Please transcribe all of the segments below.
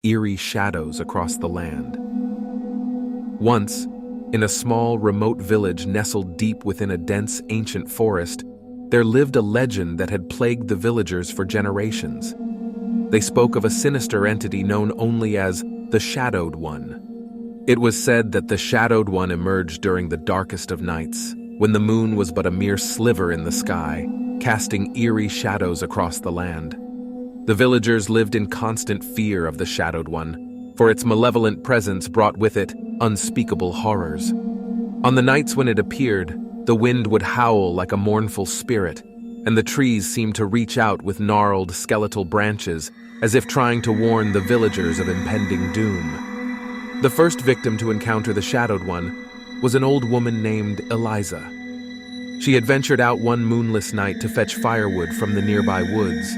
eerie shadows across the land. Once, in a small, remote village nestled deep within a dense, ancient forest, there lived a legend that had plagued the villagers for generations. They spoke of a sinister entity known only as the Shadowed One. It was said that the Shadowed One emerged during the darkest of nights, when the moon was but a mere sliver in the sky, casting eerie shadows across the land. The villagers lived in constant fear of the Shadowed One, for its malevolent presence brought with it unspeakable horrors. On the nights when it appeared, the wind would howl like a mournful spirit, and the trees seemed to reach out with gnarled skeletal branches, as if trying to warn the villagers of impending doom. The first victim to encounter the Shadowed One was an old woman named Eliza. She had ventured out one moonless night to fetch firewood from the nearby woods.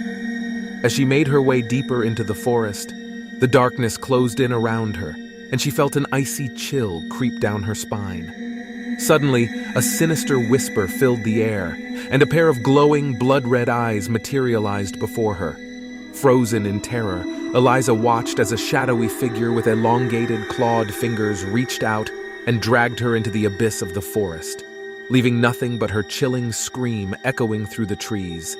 As she made her way deeper into the forest, the darkness closed in around her, and she felt an icy chill creep down her spine. Suddenly, a sinister whisper filled the air, and a pair of glowing, blood-red eyes materialized before her. Frozen in terror, Eliza watched as a shadowy figure with elongated, clawed fingers reached out and dragged her into the abyss of the forest, leaving nothing but her chilling scream echoing through the trees.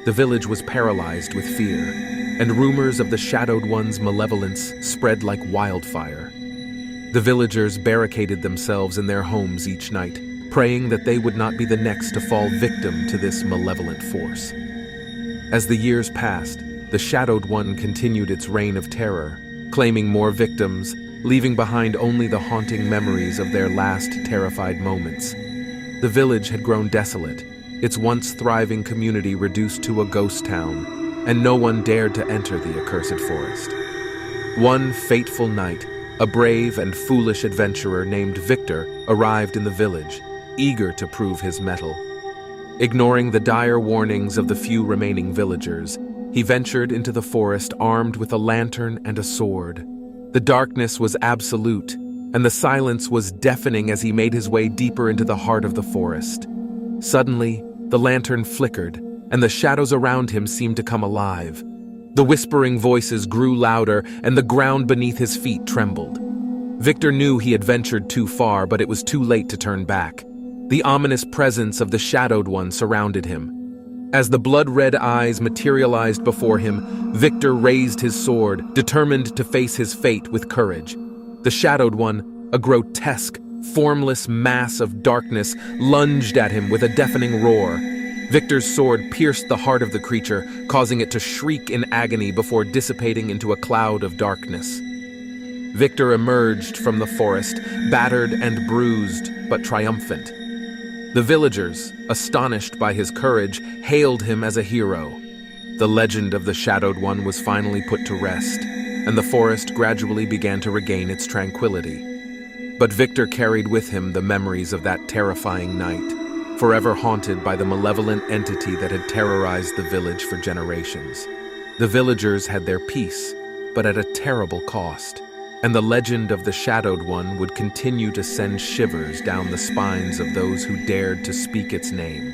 The village was paralyzed with fear, and rumors of the Shadowed One's malevolence spread like wildfire. The villagers barricaded themselves in their homes each night, praying that they would not be the next to fall victim to this malevolent force. As the years passed, the Shadowed One continued its reign of terror, claiming more victims, leaving behind only the haunting memories of their last terrified moments. The village had grown desolate, its once thriving community reduced to a ghost town, and no one dared to enter the accursed forest. One fateful night, a brave and foolish adventurer named Victor arrived in the village, eager to prove his mettle. Ignoring the dire warnings of the few remaining villagers, he ventured into the forest armed with a lantern and a sword. The darkness was absolute, and the silence was deafening as he made his way deeper into the heart of the forest. Suddenly, the lantern flickered, and the shadows around him seemed to come alive. The whispering voices grew louder, and the ground beneath his feet trembled. Victor knew he had ventured too far, but it was too late to turn back. The ominous presence of the Shadowed One surrounded him. As the blood-red eyes materialized before him, Victor raised his sword, determined to face his fate with courage. The Shadowed One, a grotesque, formless mass of darkness, lunged at him with a deafening roar. Victor's sword pierced the heart of the creature, causing it to shriek in agony before dissipating into a cloud of darkness. Victor emerged from the forest, battered and bruised, but triumphant. The villagers, astonished by his courage, hailed him as a hero. The legend of the Shadowed One was finally put to rest, and the forest gradually began to regain its tranquility. But Victor carried with him the memories of that terrifying night, forever haunted by the malevolent entity that had terrorized the village for generations. The villagers had their peace, but at a terrible cost, and the legend of the Shadowed One would continue to send shivers down the spines of those who dared to speak its name.